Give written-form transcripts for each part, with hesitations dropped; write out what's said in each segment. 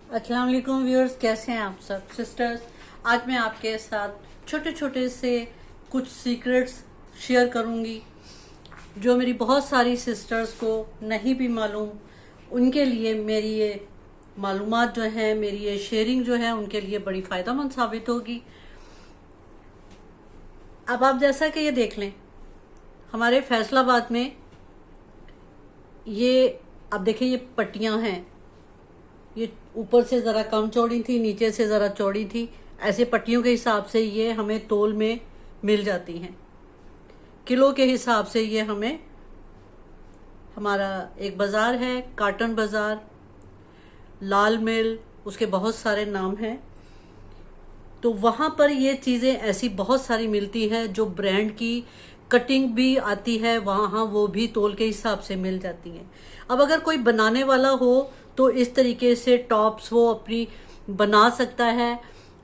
अस्सलाम वालेकुम व्यूअर्स, कैसे हैं आप सब सिस्टर्स। आज मैं आपके साथ छोटे छोटे से कुछ सीक्रेट्स शेयर करूंगी जो मेरी बहुत सारी सिस्टर्स को नहीं भी मालूम। उनके लिए मेरी ये मालूमात जो है, मेरी ये शेयरिंग जो है, उनके लिए बड़ी फ़ायदेमंद साबित होगी। अब आप जैसा कि ये देख लें, हमारे फैसलाबाद में ये अब देखें, ये पट्टियां हैं। ये ऊपर से ज़रा कम चौड़ी थी, नीचे से ज़रा चौड़ी थी। ऐसे पट्टियों के हिसाब से ये हमें तोल में मिल जाती हैं। किलो के हिसाब से ये हमें, हमारा एक बाज़ार है काटन बाज़ार, लाल मिल, उसके बहुत सारे नाम हैं। तो वहाँ पर ये चीज़ें ऐसी बहुत सारी मिलती हैं जो ब्रांड की कटिंग भी आती है, वहाँ वो भी तोल के हिसाब से मिल जाती हैं। अब अगर कोई बनाने वाला हो तो इस तरीके से टॉप्स वो अपनी बना सकता है।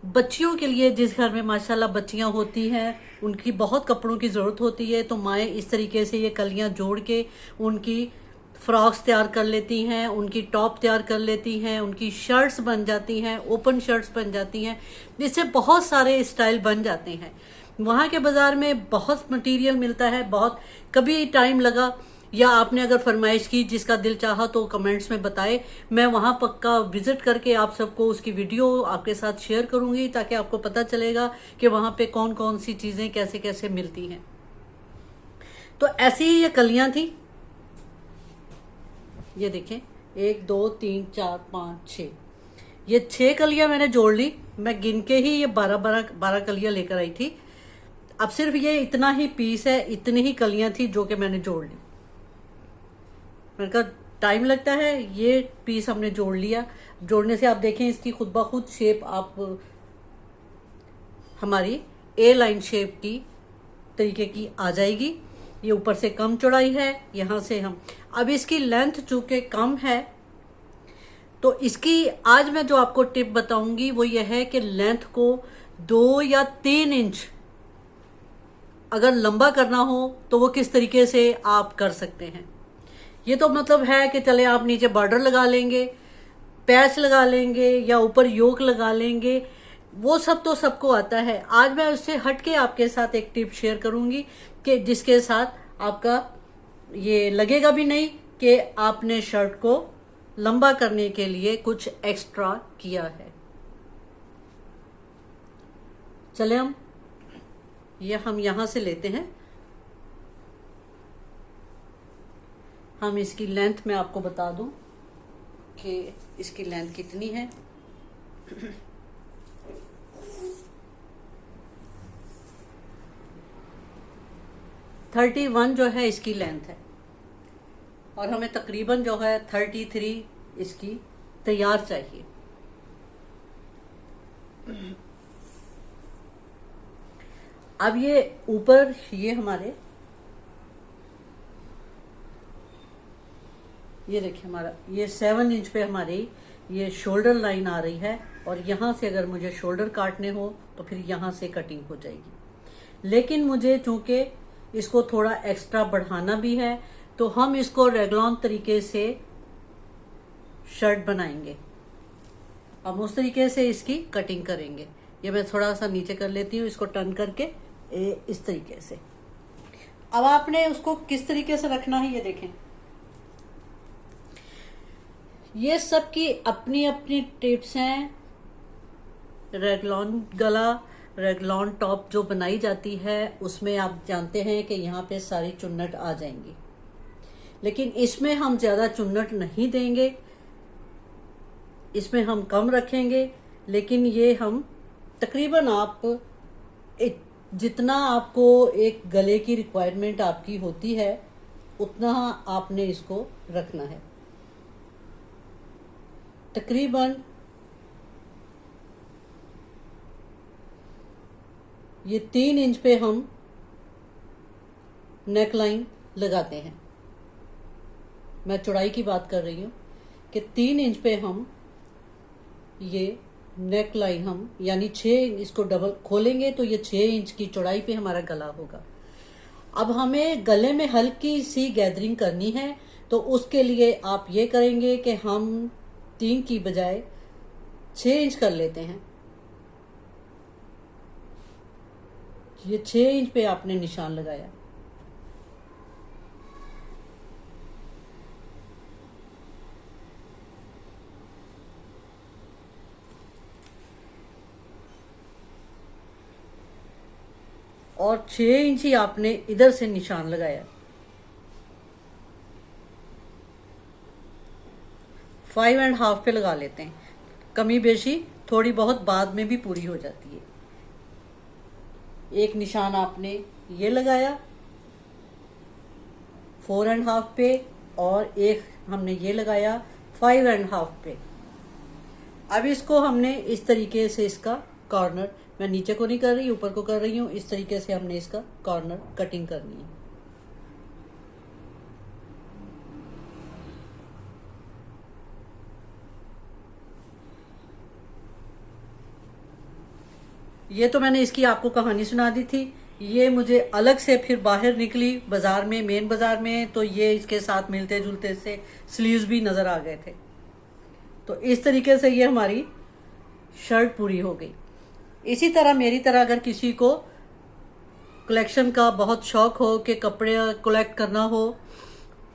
बच्चियों के लिए, जिस घर में माशाल्लाह बच्चियां होती हैं, उनकी बहुत कपड़ों की ज़रूरत होती है, तो माएँ इस तरीके से ये कलियां जोड़ के उनकी फ्रॉक्स तैयार कर लेती हैं, उनकी टॉप तैयार कर लेती हैं, उनकी शर्ट्स बन जाती हैं, ओपन शर्ट्स बन जाती हैं। इससे बहुत सारे स्टाइल बन जाते हैं। वहाँ के बाज़ार में बहुत मटेरियल मिलता है। बहुत कभी टाइम लगा या आपने अगर फरमाइश की, जिसका दिल चाहा तो कमेंट्स में बताए। मैं वहाँ पक्का विजिट करके आप सबको उसकी वीडियो आपके साथ शेयर करूँगी, ताकि आपको पता चलेगा कि वहाँ पे कौन कौन सी चीज़ें कैसे कैसे मिलती हैं। तो ऐसी ही ये कलियाँ थी। ये देखें, 1 2 3 4 5 6, ये 6 कलियां मैंने जोड़ ली। मैं गिन के ही ये 12 कलियां लेकर आई थी। अब सिर्फ ये इतना ही पीस है, इतनी ही कलियां थी जो कि मैंने जोड़ ली। मैंने कहा टाइम लगता है, ये पीस हमने जोड़ लिया। जोड़ने से आप देखें, इसकी खुद ब खुद शेप आप हमारी ए लाइन शेप की तरीके की आ जाएगी। ये ऊपर से कम चौड़ाई है, यहाँ से हम अब इसकी लेंथ चूंकि कम है, तो इसकी आज मैं जो आपको टिप बताऊंगी वो ये है कि लेंथ को 2 या 3 इंच अगर लंबा करना हो तो वो किस तरीके से आप कर सकते हैं। ये तो मतलब है कि चले आप नीचे बॉर्डर लगा लेंगे, पैच लगा लेंगे या ऊपर योक लगा लेंगे, वो सब तो सबको आता है। आज मैं उससे हट के आपके साथ एक टिप शेयर करूंगी कि जिसके साथ आपका ये लगेगा भी नहीं कि आपने शर्ट को लंबा करने के लिए कुछ एक्स्ट्रा किया है। चले हम यहां से लेते हैं। हम इसकी लेंथ में आपको बता दूं कि इसकी लेंथ कितनी है। (31) जो है इसकी लेंथ है, और हमें तकरीबन जो है 33 इसकी तैयार चाहिए। अब ये ऊपर ये हमारे, ये देखिए हमारा ये 7 इंच पे हमारी ये शोल्डर लाइन आ रही है, और यहाँ से अगर मुझे शोल्डर काटने हो तो फिर यहाँ से कटिंग हो जाएगी। लेकिन मुझे चूंकि इसको थोड़ा एक्स्ट्रा बढ़ाना भी है, तो हम इसको रेगलॉन तरीके से शर्ट बनाएंगे। अब उस तरीके से इसकी कटिंग करेंगे। ये मैं थोड़ा सा नीचे कर लेती हूँ, इसको टर्न करके इस तरीके से। अब आपने उसको किस तरीके से रखना है ये देखें। ये सब की अपनी अपनी टिप्स हैं। रेगलॉन गला, रेगलॉन टॉप जो बनाई जाती है, उसमें आप जानते हैं कि यहाँ पे सारी चुन्नट आ जाएंगी, लेकिन इसमें हम ज्यादा चुन्नट नहीं देंगे, इसमें हम कम रखेंगे। लेकिन ये हम तकरीबन आप जितना आपको एक गले की रिक्वायरमेंट आपकी होती है उतना आपने इसको रखना है। तकरीबन ये 3 इंच पे हम नेक लाइन लगाते हैं। मैं चौड़ाई की बात कर रही हूँ कि 3 इंच पे हम ये नेक लाइन हम यानी 6, इसको डबल खोलेंगे तो ये 6 इंच की चौड़ाई पे हमारा गला होगा। अब हमें गले में हल्की सी गैदरिंग करनी है, तो उसके लिए आप ये करेंगे कि हम 3 की बजाय 6 इंच कर लेते हैं। ये 6 इंच पे आपने निशान लगाया। और 6 इंच ही आपने इधर से निशान लगाया। 5.5 पे लगा लेते हैं, कमी बेशी थोड़ी बहुत बाद में भी पूरी हो जाती है। एक निशान आपने ये लगाया 4.5 पे, और एक हमने ये लगाया 5.5 पे। अब इसको हमने इस तरीके से इसका कॉर्नर, मैं नीचे को नहीं कर रही, ऊपर को कर रही हूँ, इस तरीके से हमने इसका कॉर्नर कटिंग करनी है। ये तो मैंने इसकी आपको कहानी सुना दी थी। ये मुझे अलग से फिर बाहर निकली बाजार में, मेन बाजार में, तो ये इसके साथ मिलते जुलते से स्लीव्स भी नजर आ गए थे। तो इस तरीके से ये हमारी शर्ट पूरी हो गई। इसी तरह मेरी तरह अगर किसी को कलेक्शन का बहुत शौक हो कि कपड़े कलेक्ट करना हो,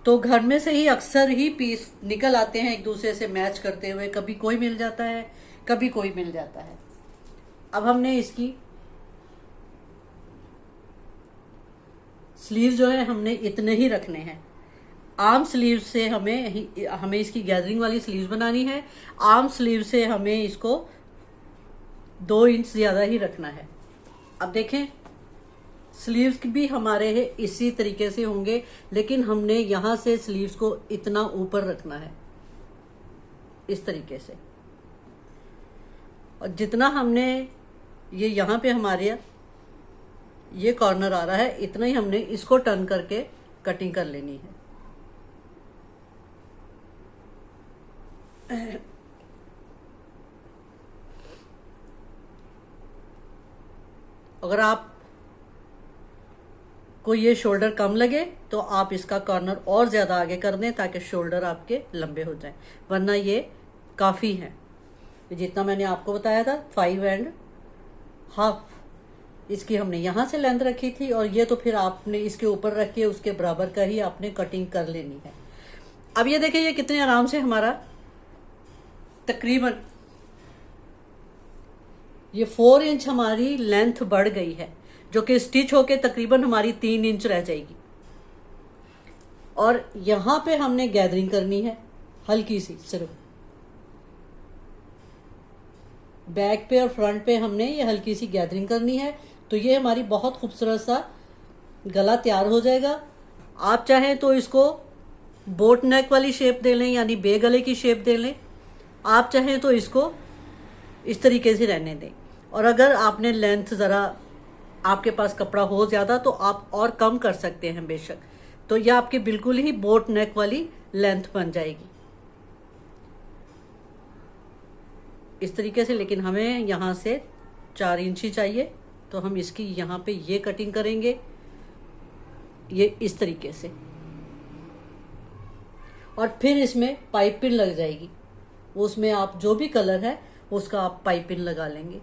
तो घर में से ही अक्सर ही पीस निकल आते हैं एक दूसरे से मैच करते हुए। कभी कोई मिल जाता है, कभी कोई मिल जाता है। अब हमने इसकी स्लीव जो है हमने इतने ही रखने हैं। आर्म स्लीव से हमें इसकी गैदरिंग वाली स्लीव बनानी है। आर्म स्लीव से हमें इसको 2 इंच ज्यादा ही रखना है। अब देखें, स्लीव्स भी हमारे इसी तरीके से होंगे, लेकिन हमने यहां से स्लीव्स को इतना ऊपर रखना है, इस तरीके से। और जितना हमने ये यहाँ पे हमारे ये कॉर्नर आ रहा है, इतना ही हमने इसको टर्न करके कटिंग कर लेनी है। अगर आप को ये शोल्डर कम लगे तो आप इसका कॉर्नर और ज्यादा आगे कर दें ताकि शोल्डर आपके लंबे हो जाएं, वरना ये काफी है। जितना मैंने आपको बताया था 5.5 इसकी हमने यहां से लेंथ रखी थी, और ये तो फिर आपने इसके ऊपर रख के उसके बराबर का ही आपने कटिंग कर लेनी है। अब ये देखिए ये कितने आराम से हमारा तकरीबन ये 4 इंच हमारी लेंथ बढ़ गई है, जो कि स्टिच होके तकरीबन हमारी 3 इंच रह जाएगी। और यहां पे हमने गैदरिंग करनी है हल्की सी, सिर्फ बैक पे और फ्रंट पे हमने ये हल्की सी गैदरिंग करनी है। तो ये हमारी बहुत खूबसूरत सा गला तैयार हो जाएगा। आप चाहें तो इसको बोट नेक वाली शेप दे लें, यानी बे गले की शेप दे लें। आप चाहें तो इसको इस तरीके से रहने दें। और अगर आपने लेंथ ज़रा, आपके पास कपड़ा हो ज़्यादा, तो आप और कम कर सकते हैं बेशक। तो यह आपकी बिल्कुल ही बोट नेक वाली लेंथ बन जाएगी इस तरीके से। लेकिन हमें यहाँ से 4 इंच ही चाहिए, तो हम इसकी यहाँ पे ये कटिंग करेंगे, ये इस तरीके से। और फिर इसमें पाइपिंग लग जाएगी, उसमें आप जो भी कलर है उसका आप पाइपिंग लगा लेंगे।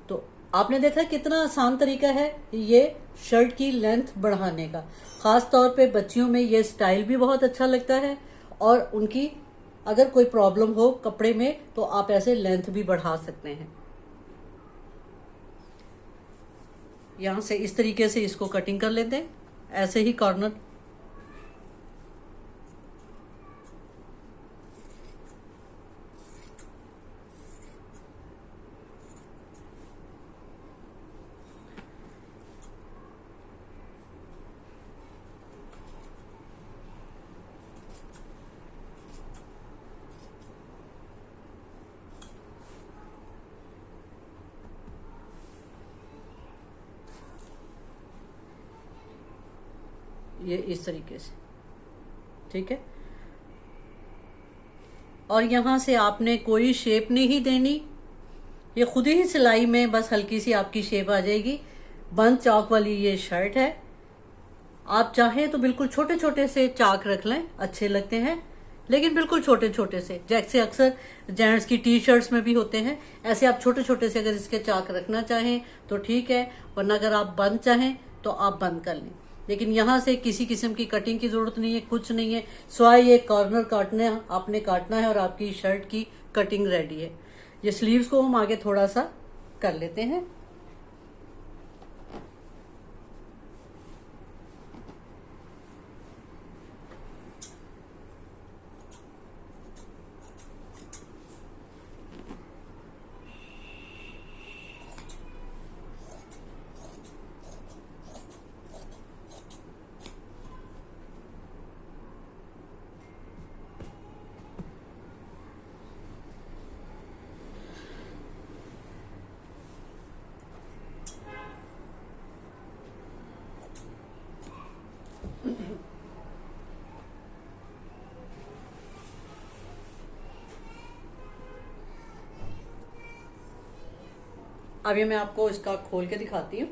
तो आपने देखा कितना आसान तरीका है ये शर्ट की लेंथ बढ़ाने का। खास तौर पे बच्चियों में ये स्टाइल भी बहुत अच्छा लगता है, और उनकी अगर कोई प्रॉब्लम हो कपड़े में तो आप ऐसे लेंथ भी बढ़ा सकते हैं। यहां से इस तरीके से इसको कटिंग कर लेते हैं, ऐसे ही कॉर्नर। ये इस तरीके से, ठीक है। और यहाँ से आपने कोई शेप नहीं देनी, ये खुद ही सिलाई में बस हल्की सी आपकी शेप आ जाएगी। बंद चाक वाली ये शर्ट है। आप चाहें तो बिल्कुल छोटे छोटे से चाक रख लें, अच्छे लगते हैं। लेकिन बिल्कुल छोटे छोटे से, जैसे अक्सर जेंट्स की टी शर्ट्स में भी होते हैं, ऐसे आप छोटे छोटे से अगर इसके चाक रखना चाहें तो ठीक है, वरना अगर आप बंद चाहें तो आप बंद कर लें। लेकिन यहाँ से किसी किस्म की कटिंग की जरूरत नहीं है, कुछ नहीं है, स्वाई एक कॉर्नर आपने काटना है और आपकी शर्ट की कटिंग रेडी है। ये स्लीव्स को हम आगे थोड़ा सा कर लेते हैं। अभी मैं आपको इसका खोल के दिखाती हूँ।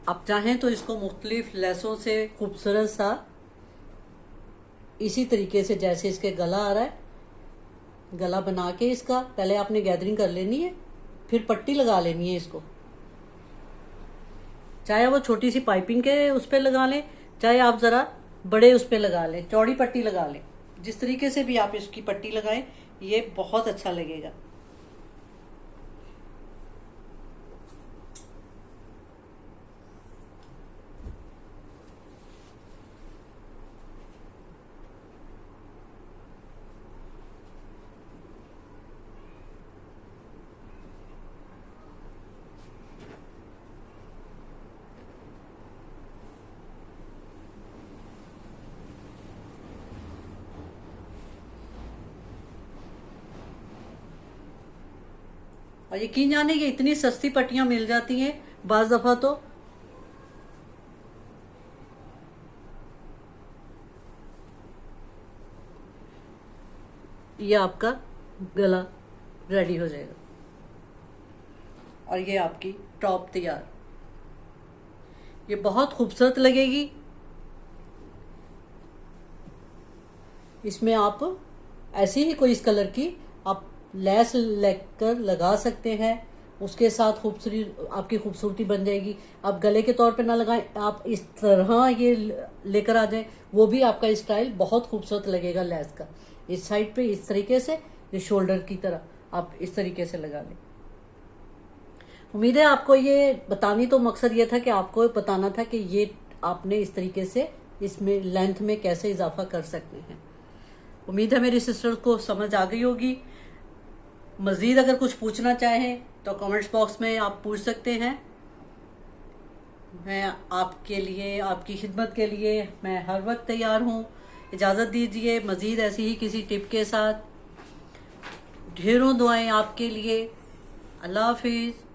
आप चाहें तो इसको मुख्तलिफ लेसों से खूबसूरत सा इसी तरीके से, जैसे इसके गला आ रहा है, गला बना के इसका पहले आपने गैदरिंग कर लेनी है, फिर पट्टी लगा लेनी है इसको। चाहे वो छोटी सी पाइपिंग के उस पर लगा लें, चाहे आप जरा बड़े उस पर लगा लें, चौड़ी पट्टी लगा लें। जिस तरीके से भी आप इसकी पट्टी लगाएं, ये बहुत अच्छा लगेगा। और यकीन जाने ये इतनी सस्ती पट्टियां मिल जाती हैं बाज दफा तो। ये आपका गला रेडी हो जाएगा और ये आपकी टॉप तैयार। ये बहुत खूबसूरत लगेगी। इसमें आप ऐसी ही कोई इस कलर की आप लेस लेकर लगा सकते हैं, उसके साथ आपकी खूबसूरती बन जाएगी। आप गले के तौर पे ना लगाएं, आप इस तरह ये लेकर आ जाएं, वो भी आपका स्टाइल बहुत खूबसूरत लगेगा। लेस का इस साइड पे इस तरीके से, ये शोल्डर की तरह आप इस तरीके से लगा लें। उम्मीद है आपको ये बतानी, तो मकसद ये था कि आपको बताना था कि ये आपने इस तरीके से इसमें लेंथ में कैसे इजाफा कर सकते हैं। उम्मीद है मेरी सिस्टर्स को समझ आ गई होगी। मज़ीद अगर कुछ पूछना चाहें तो कमेंट्स बॉक्स में आप पूछ सकते हैं। मैं आपके लिए, आपकी खिदमत के लिए मैं हर वक्त तैयार हूँ। इजाज़त दीजिए मज़ीद ऐसी ही किसी टिप के साथ। ढेरों दुआएं आपके लिए। अल्लाह हाफिज़।